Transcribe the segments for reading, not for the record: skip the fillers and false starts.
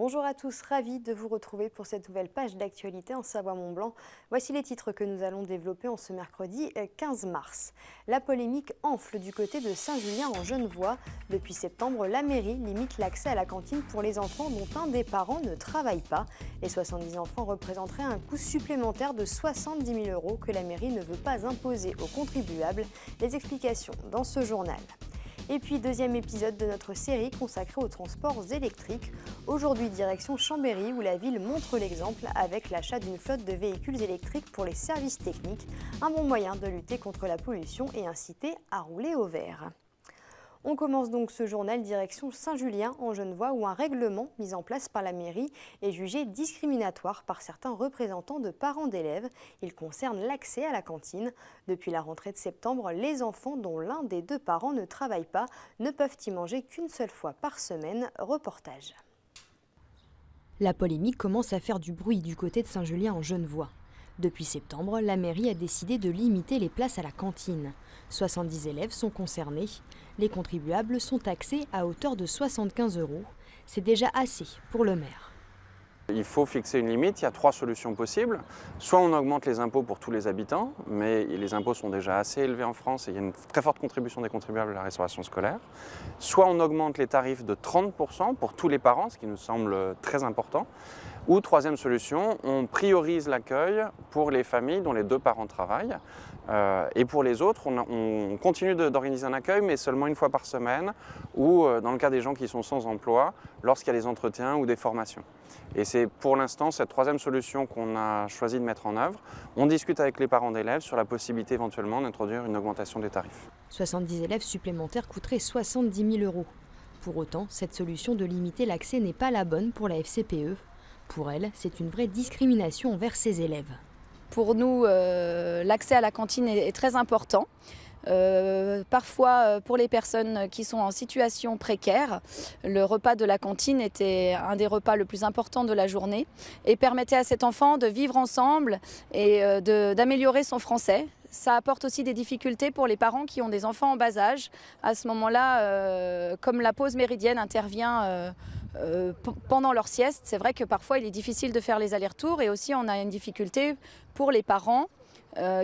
Bonjour à tous, ravi de vous retrouver pour cette nouvelle page d'actualité en Savoie-Mont-Blanc. Voici les titres que nous allons développer en ce mercredi 15 mars. La polémique enfle du côté de Saint-Julien en Genevois. Depuis septembre, la mairie limite l'accès à la cantine pour les enfants dont un des parents ne travaille pas. Les 70 enfants représenteraient un coût supplémentaire de 70 000 € que la mairie ne veut pas imposer aux contribuables. Les explications dans ce journal. Et puis, deuxième épisode de notre série consacrée aux transports électriques. Aujourd'hui, direction Chambéry, où la ville montre l'exemple avec l'achat d'une flotte de véhicules électriques pour les services techniques. Un bon moyen de lutter contre la pollution et inciter à rouler au vert. On commence donc ce journal direction Saint-Julien en Genevois où un règlement mis en place par la mairie est jugé discriminatoire par certains représentants de parents d'élèves. Il concerne l'accès à la cantine. Depuis la rentrée de septembre, les enfants dont l'un des deux parents ne travaille pas ne peuvent y manger qu'une seule fois par semaine. Reportage. La polémique commence à faire du bruit du côté de Saint-Julien en Genevois. Depuis septembre, la mairie a décidé de limiter les places à la cantine. 70 élèves sont concernés. Les contribuables sont taxés à hauteur de 75 €. C'est déjà assez pour le maire. Il faut fixer une limite, il y a 3 solutions possibles. Soit on augmente les impôts pour tous les habitants, mais les impôts sont déjà assez élevés en France et il y a une très forte contribution des contribuables à la restauration scolaire. Soit on augmente les tarifs de 30% pour tous les parents, ce qui nous semble très important. Ou troisième solution, on priorise l'accueil pour les familles dont les deux parents travaillent. Et pour les autres, on continue d'organiser un accueil, mais seulement une fois par semaine, ou dans le cas des gens qui sont sans emploi, lorsqu'il y a des entretiens ou des formations. Et c'est pour l'instant cette troisième solution qu'on a choisi de mettre en œuvre. On discute avec les parents d'élèves sur la possibilité éventuellement d'introduire une augmentation des tarifs. 70 élèves supplémentaires coûteraient 70 000 €. Pour autant, cette solution de limiter l'accès n'est pas la bonne pour la FCPE. Pour elle, c'est une vraie discrimination envers ses élèves. Pour nous, l'accès à la cantine est très important. Parfois, pour les personnes qui sont en situation précaire, le repas de la cantine était un des repas le plus importants de la journée et permettait à cet enfant de vivre ensemble et d'améliorer son français. Ça apporte aussi des difficultés pour les parents qui ont des enfants en bas âge. À ce moment-là, comme la pause méridienne intervient pendant leur sieste, c'est vrai que parfois il est difficile de faire les allers-retours et aussi on a une difficulté pour les parents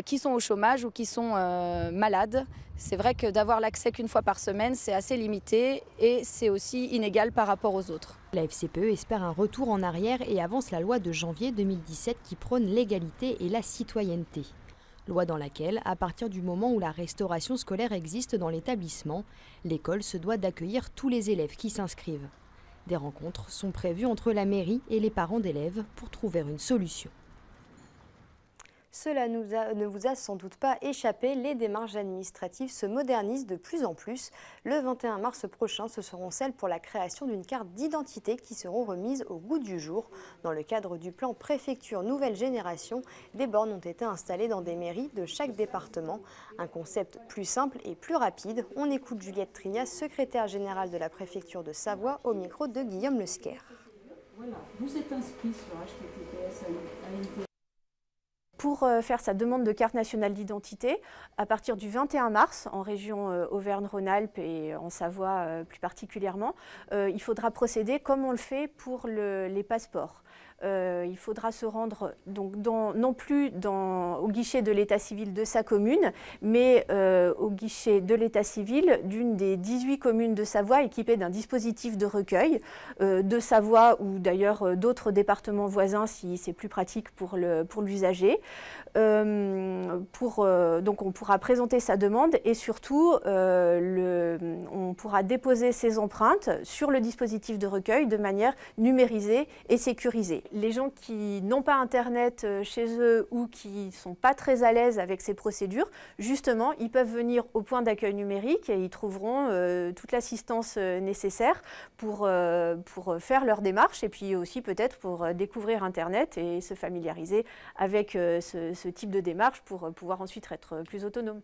qui sont au chômage ou qui sont malades. C'est vrai que d'avoir l'accès qu'une fois par semaine, c'est assez limité et c'est aussi inégal par rapport aux autres. La FCPE espère un retour en arrière et avance la loi de janvier 2017 qui prône l'égalité et la citoyenneté. Loi dans laquelle, à partir du moment où la restauration scolaire existe dans l'établissement, l'école se doit d'accueillir tous les élèves qui s'inscrivent. Des rencontres sont prévues entre la mairie et les parents d'élèves pour trouver une solution. Cela ne vous a sans doute pas échappé, les démarches administratives se modernisent de plus en plus. Le 21 mars prochain, ce seront celles pour la création d'une carte d'identité qui seront remises au goût du jour. Dans le cadre du plan Préfecture Nouvelle Génération, des bornes ont été installées dans des mairies de chaque département. Un concept plus simple et plus rapide. On écoute Juliette Trignas, secrétaire générale de la préfecture de Savoie, au micro de Guillaume Lesquer. Voilà, vous êtes inscrit sur https ANT. Pour faire sa demande de carte nationale d'identité, à partir du 21 mars, en région Auvergne-Rhône-Alpes et en Savoie plus particulièrement, il faudra procéder comme on le fait pour les passeports. Il faudra se rendre donc non plus au guichet de l'état civil de sa commune, mais au guichet de l'état civil d'une des 18 communes de Savoie équipées d'un dispositif de recueil de Savoie ou d'ailleurs d'autres départements voisins si c'est plus pratique pour l'usager. Donc on pourra présenter sa demande et surtout on pourra déposer ses empreintes sur le dispositif de recueil de manière numérisée et sécurisée. Les gens qui n'ont pas Internet chez eux ou qui ne sont pas très à l'aise avec ces procédures, justement, ils peuvent venir au point d'accueil numérique et ils trouveront toute l'assistance nécessaire pour faire leur démarche et puis aussi peut-être pour découvrir Internet et se familiariser avec ce type de démarche pour pouvoir ensuite être plus autonome.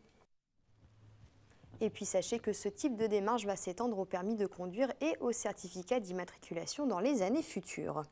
Et puis sachez que ce type de démarche va s'étendre au permis de conduire et au certificat d'immatriculation dans les années futures.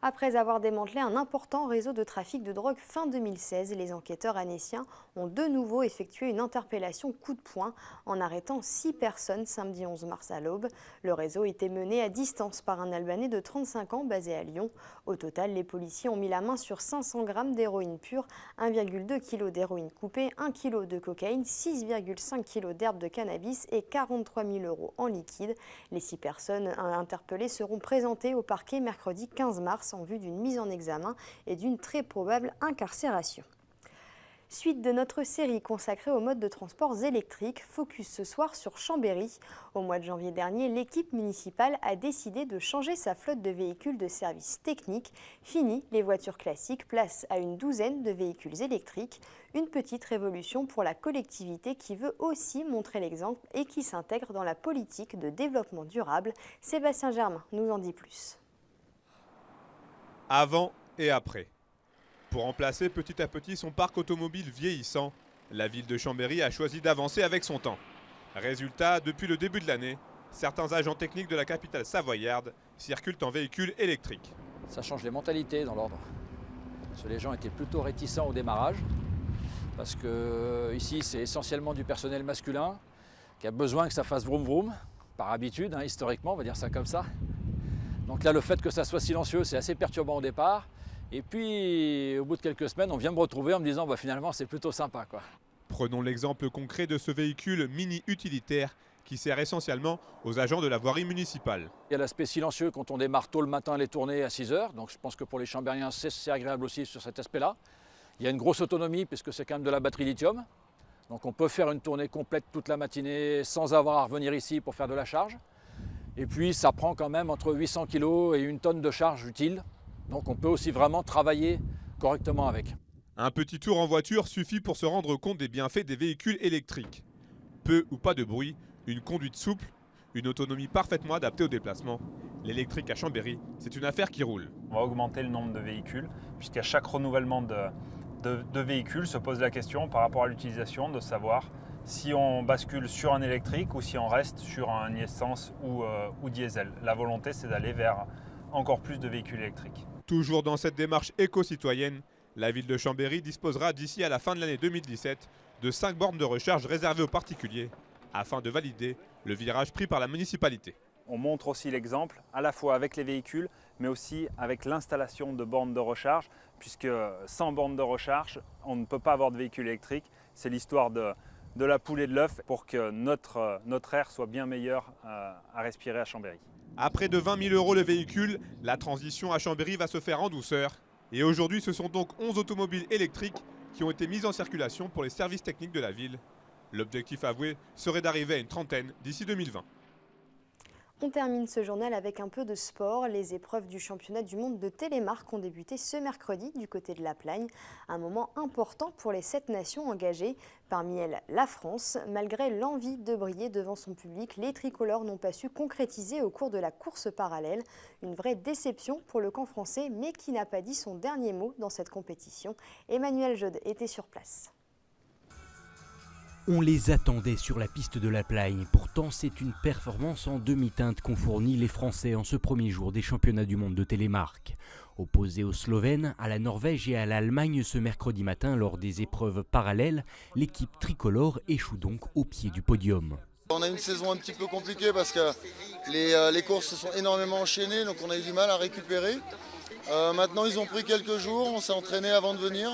Après avoir démantelé un important réseau de trafic de drogue fin 2016, les enquêteurs annéciens ont de nouveau effectué une interpellation coup de poing en arrêtant 6 personnes samedi 11 mars à l'aube. Le réseau était mené à distance par un Albanais de 35 ans basé à Lyon. Au total, les policiers ont mis la main sur 500 grammes d'héroïne pure, 1,2 kg d'héroïne coupée, 1 kg de cocaïne, 6,5 kg d'herbe de cannabis et 43 000 € en liquide. Les 6 personnes interpellées seront présentées au parquet mercredi 15 mars en vue d'une mise en examen et d'une très probable incarcération. Suite de notre série consacrée aux modes de transport électriques, focus ce soir sur Chambéry. Au mois de janvier dernier, l'équipe municipale a décidé de changer sa flotte de véhicules de service technique. Fini les voitures classiques, place à une douzaine de véhicules électriques. Une petite révolution pour la collectivité qui veut aussi montrer l'exemple et qui s'intègre dans la politique de développement durable. Sébastien Germain nous en dit plus. Avant et après. Pour remplacer petit à petit son parc automobile vieillissant, la ville de Chambéry a choisi d'avancer avec son temps. Résultat, depuis le début de l'année, certains agents techniques de la capitale savoyarde circulent en véhicules électriques. Ça change les mentalités dans l'ordre. Parce que les gens étaient plutôt réticents au démarrage, parce que ici c'est essentiellement du personnel masculin qui a besoin que ça fasse vroom vroom, par habitude, historiquement, on va dire ça comme ça. Donc là, le fait que ça soit silencieux, c'est assez perturbant au départ. Et puis, au bout de quelques semaines, on vient me retrouver en me disant finalement, c'est plutôt sympa, quoi. Prenons l'exemple concret de ce véhicule mini-utilitaire qui sert essentiellement aux agents de la voirie municipale. Il y a l'aspect silencieux quand on démarre tôt le matin les tournées à 6 h. Donc je pense que pour les Chambériens, c'est agréable aussi sur cet aspect-là. Il y a une grosse autonomie puisque c'est quand même de la batterie lithium. Donc on peut faire une tournée complète toute la matinée sans avoir à revenir ici pour faire de la charge. Et puis ça prend quand même entre 800 kg et 1 tonne de charge utile. Donc on peut aussi vraiment travailler correctement avec. Un petit tour en voiture suffit pour se rendre compte des bienfaits des véhicules électriques. Peu ou pas de bruit, une conduite souple, une autonomie parfaitement adaptée au déplacement. L'électrique à Chambéry, c'est une affaire qui roule. On va augmenter le nombre de véhicules, puisqu'à chaque renouvellement de véhicules se pose la question par rapport à l'utilisation de savoir si on bascule sur un électrique ou si on reste sur un essence ou diesel. La volonté, c'est d'aller vers encore plus de véhicules électriques. Toujours dans cette démarche éco-citoyenne, la ville de Chambéry disposera d'ici à la fin de l'année 2017 de 5 bornes de recharge réservées aux particuliers afin de valider le virage pris par la municipalité. On montre aussi l'exemple à la fois avec les véhicules mais aussi avec l'installation de bornes de recharge puisque sans bornes de recharge, on ne peut pas avoir de véhicule électrique. C'est l'histoire de la poule et de l'œuf pour que notre air soit bien meilleur à respirer à Chambéry. À près de 20 000 € le véhicule, la transition à Chambéry va se faire en douceur. Et aujourd'hui, ce sont donc 11 automobiles électriques qui ont été mises en circulation pour les services techniques de la ville. L'objectif avoué serait d'arriver à une trentaine d'ici 2020. On termine ce journal avec un peu de sport. Les épreuves du championnat du monde de télémark ont débuté ce mercredi du côté de la Plagne. Un moment important pour les 7 nations engagées. Parmi elles, la France. Malgré l'envie de briller devant son public, les tricolores n'ont pas su concrétiser au cours de la course parallèle. Une vraie déception pour le camp français, mais qui n'a pas dit son dernier mot dans cette compétition. Emmanuel Jaude était sur place. On les attendait sur la piste de la Plagne. Pourtant, c'est une performance en demi-teinte qu'ont fourni les Français en ce premier jour des championnats du monde de télémark. Opposés aux Slovènes, à la Norvège et à l'Allemagne ce mercredi matin lors des épreuves parallèles, l'équipe tricolore échoue donc au pied du podium. On a une saison un petit peu compliquée parce que les courses se sont énormément enchaînées, donc on a eu du mal à récupérer. Maintenant, ils ont pris quelques jours, on s'est entraîné avant de venir.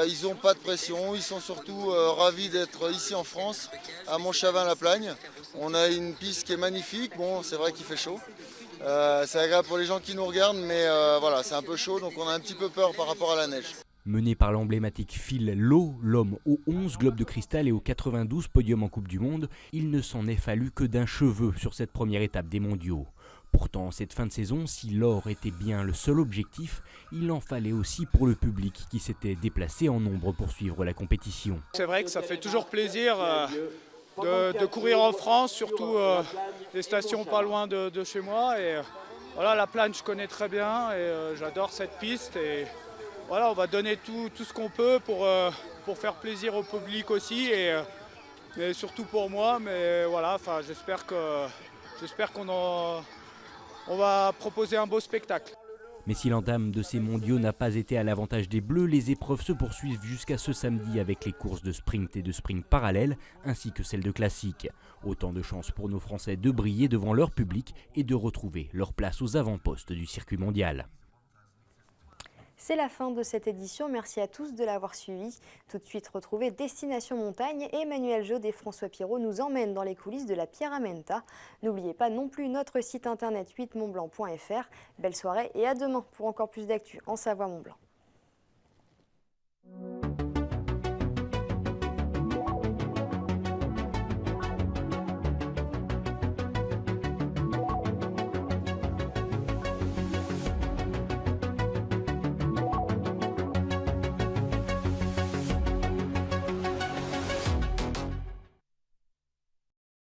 Ils n'ont pas de pression, ils sont surtout ravis d'être ici en France, à Montchavin-la-Plagne. On a une piste qui est magnifique, bon c'est vrai qu'il fait chaud. C'est agréable pour les gens qui nous regardent, mais voilà, c'est un peu chaud, donc on a un petit peu peur par rapport à la neige. Mené par l'emblématique Phil Lowe, l'homme aux 11 globes de cristal et aux 92 podiums en Coupe du Monde, il ne s'en est fallu que d'un cheveu sur cette première étape des mondiaux. Pourtant, en cette fin de saison, si l'or était bien le seul objectif, il en fallait aussi pour le public qui s'était déplacé en nombre pour suivre la compétition. C'est vrai que ça fait toujours plaisir de courir en France, surtout des stations pas loin de chez moi. Et voilà, la Plagne, je connais très bien et j'adore cette piste. Et voilà, on va donner tout ce qu'on peut pour faire plaisir au public aussi et surtout pour moi. Mais voilà, j'espère qu'on va proposer un beau spectacle. Mais si l'entame de ces mondiaux n'a pas été à l'avantage des Bleus, les épreuves se poursuivent jusqu'à ce samedi avec les courses de sprint et de sprint parallèles, ainsi que celles de classique. Autant de chances pour nos Français de briller devant leur public et de retrouver leur place aux avant-postes du circuit mondial. C'est la fin de cette édition, merci à tous de l'avoir suivi. Tout de suite, retrouvez Destination Montagne et Emmanuel Jaude et François Pirot nous emmènent dans les coulisses de la Pierramenta. N'oubliez pas non plus notre site internet 8montblanc.fr. Belle soirée et à demain pour encore plus d'actu en Savoie-Mont-Blanc.